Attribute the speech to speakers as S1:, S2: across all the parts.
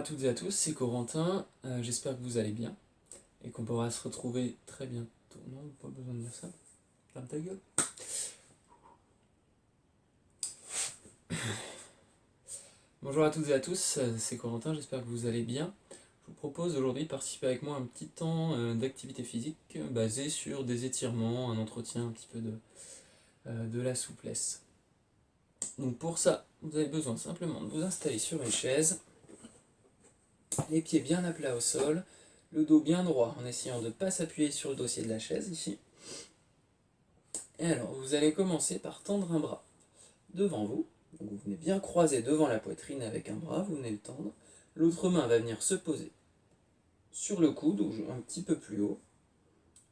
S1: toutes et à tous, c'est Corentin, j'espère que vous allez bien et qu'on pourra se retrouver très bientôt. Non, pas besoin de dire ça. Ferme ta gueule. Bonjour à toutes et à tous, c'est Corentin, j'espère que vous allez bien. Je vous propose aujourd'hui de participer avec moi à un petit temps d'activité physique basé sur des étirements, un entretien un petit peu de la souplesse. Donc pour ça, vous avez besoin simplement de vous installer sur une chaise, les pieds bien à plat au sol, le dos bien droit en essayant de ne pas s'appuyer sur le dossier de la chaise ici. Et alors, vous allez commencer par tendre un bras devant vous. Donc vous venez bien croiser devant la poitrine avec un bras, vous venez le tendre. L'autre main va venir se poser sur le coude ou un petit peu plus haut.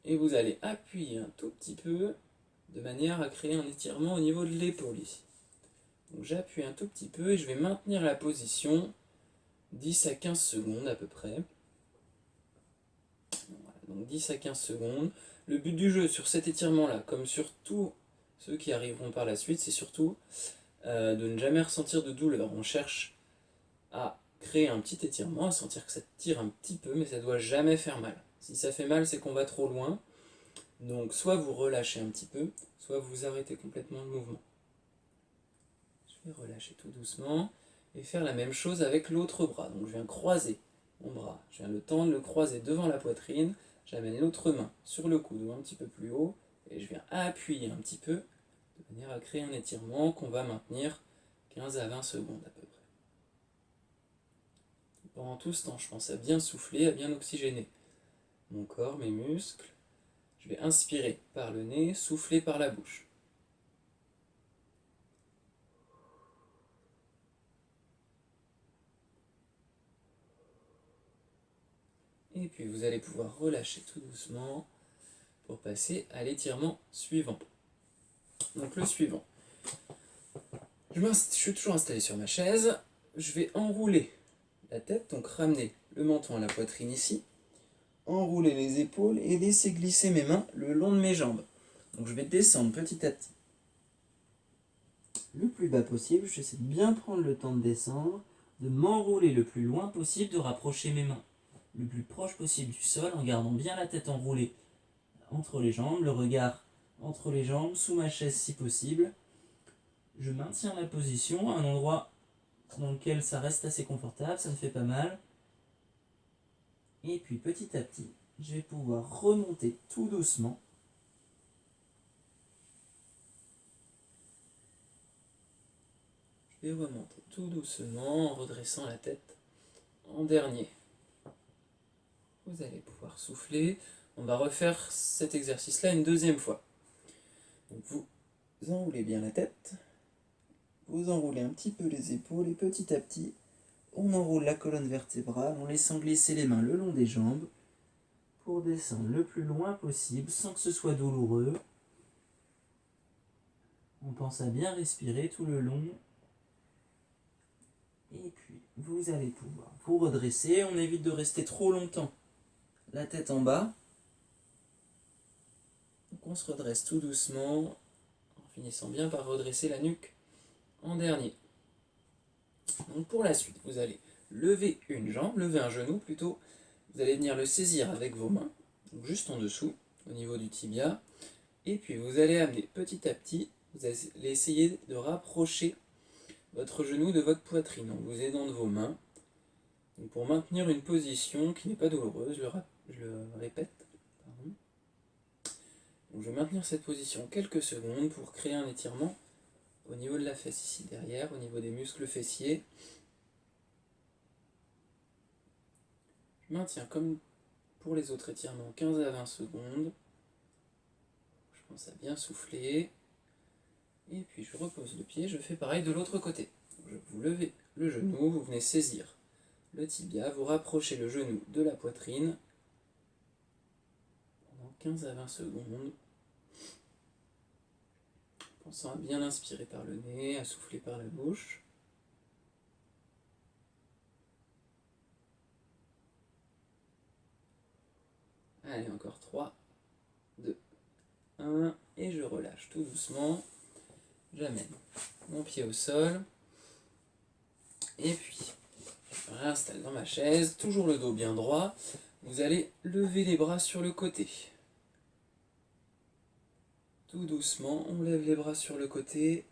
S1: Et vous allez appuyer un tout petit peu de manière à créer un étirement au niveau de l'épaule ici. Donc j'appuie un tout petit peu et je vais maintenir la position 10 à 15 secondes à peu près. Voilà, donc 10 à 15 secondes. Le but du jeu sur cet étirement-là, comme sur tous ceux qui arriveront par la suite, c'est surtout de ne jamais ressentir de douleur. On cherche à créer un petit étirement, à sentir que ça tire un petit peu, mais ça ne doit jamais faire mal. Si ça fait mal, c'est qu'on va trop loin. Donc soit vous relâchez un petit peu, soit vous arrêtez complètement le mouvement. Je vais relâcher tout doucement et faire la même chose avec l'autre bras. Donc je viens croiser mon bras, je viens le tendre, le croiser devant la poitrine, j'amène l'autre main sur le coude ou un petit peu plus haut et je viens appuyer un petit peu de manière à créer un étirement qu'on va maintenir 15 à 20 secondes à peu près. Pendant tout ce temps, je pense à bien souffler, à bien oxygéner mon corps, mes muscles. Je vais inspirer par le nez, souffler par la bouche. Et puis vous allez pouvoir relâcher tout doucement pour passer à l'étirement suivant. Donc le suivant. Je suis toujours installé sur ma chaise. Je vais enrouler la tête, donc ramener le menton à la poitrine ici. Enrouler les épaules et laisser glisser mes mains le long de mes jambes. Donc je vais descendre petit à petit. Le plus bas possible, j'essaie de bien prendre le temps de descendre, de m'enrouler le plus loin possible, de rapprocher mes mains le plus proche possible du sol en gardant bien la tête enroulée entre les jambes, le regard entre les jambes, sous ma chaise si possible. Je maintiens la position à un endroit dans lequel ça reste assez confortable, ça ne fait pas mal. Et puis petit à petit, je vais pouvoir remonter tout doucement. Je vais remonter tout doucement en redressant la tête en dernier. Vous allez pouvoir souffler. On va refaire cet exercice-là une deuxième fois. Donc vous enroulez bien la tête. Vous enroulez un petit peu les épaules et petit à petit, on enroule la colonne vertébrale en laissant glisser les mains le long des jambes pour descendre le plus loin possible sans que ce soit douloureux. On pense à bien respirer tout le long. Et puis, vous allez pouvoir vous redresser. On évite de rester trop longtemps la tête en bas. Donc on se redresse tout doucement en finissant bien par redresser la nuque en dernier. Donc pour la suite, vous allez lever une jambe, lever un genou plutôt. Vous allez venir le saisir avec vos mains, donc juste en dessous, au niveau du tibia. Et puis vous allez amener petit à petit, vous allez essayer de rapprocher votre genou de votre poitrine en vous aidant de vos mains. Donc pour maintenir une position qui n'est pas douloureuse, je le répète. Pardon. Donc je vais maintenir cette position quelques secondes pour créer un étirement au niveau de la fesse ici derrière, au niveau des muscles fessiers. Je maintiens comme pour les autres étirements 15 à 20 secondes. Je pense à bien souffler. Et puis je repose le pied, je fais pareil de l'autre côté. Vous levez le genou, vous venez saisir le tibia, vous rapprochez le genou de la poitrine pendant 15 à 20 secondes. Pensant à bien inspirer par le nez, à souffler par la bouche. Allez, encore 3, 2, 1, et je relâche tout doucement. J'amène mon pied au sol. Et puis, me réinstalle dans ma chaise, toujours le dos bien droit. Vous allez lever les bras sur le côté. Tout doucement, on lève les bras sur le côté.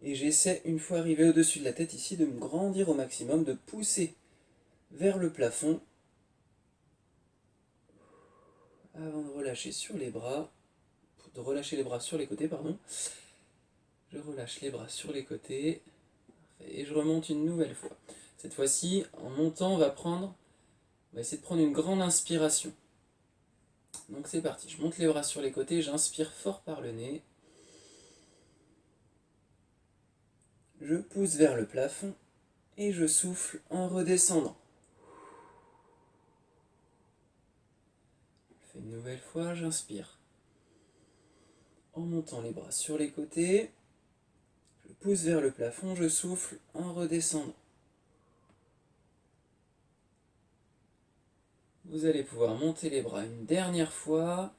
S1: Et j'essaie, une fois arrivé au-dessus de la tête ici, de me grandir au maximum, de pousser vers le plafond. Avant de relâcher sur les bras, de relâcher les bras sur les côtés, pardon. Je relâche les bras sur les côtés. Et je remonte une nouvelle fois. Cette fois-ci, en montant, on va essayer de prendre une grande inspiration. Donc c'est parti, je monte les bras sur les côtés, j'inspire fort par le nez. Je pousse vers le plafond et je souffle en redescendant. Je fais une nouvelle fois, j'inspire. En montant les bras sur les côtés, je pousse vers le plafond, je souffle en redescendant. Vous allez pouvoir monter les bras une dernière fois.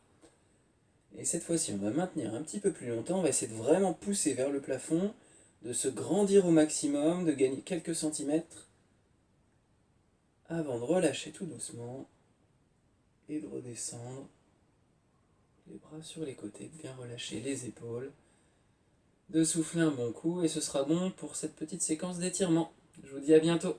S1: Et cette fois-ci, on va maintenir un petit peu plus longtemps. On va essayer de vraiment pousser vers le plafond, de se grandir au maximum, de gagner quelques centimètres, avant de relâcher tout doucement et de redescendre. Les bras sur les côtés, de bien relâcher les épaules, de souffler un bon coup, et ce sera bon pour cette petite séquence d'étirement. Je vous dis à bientôt.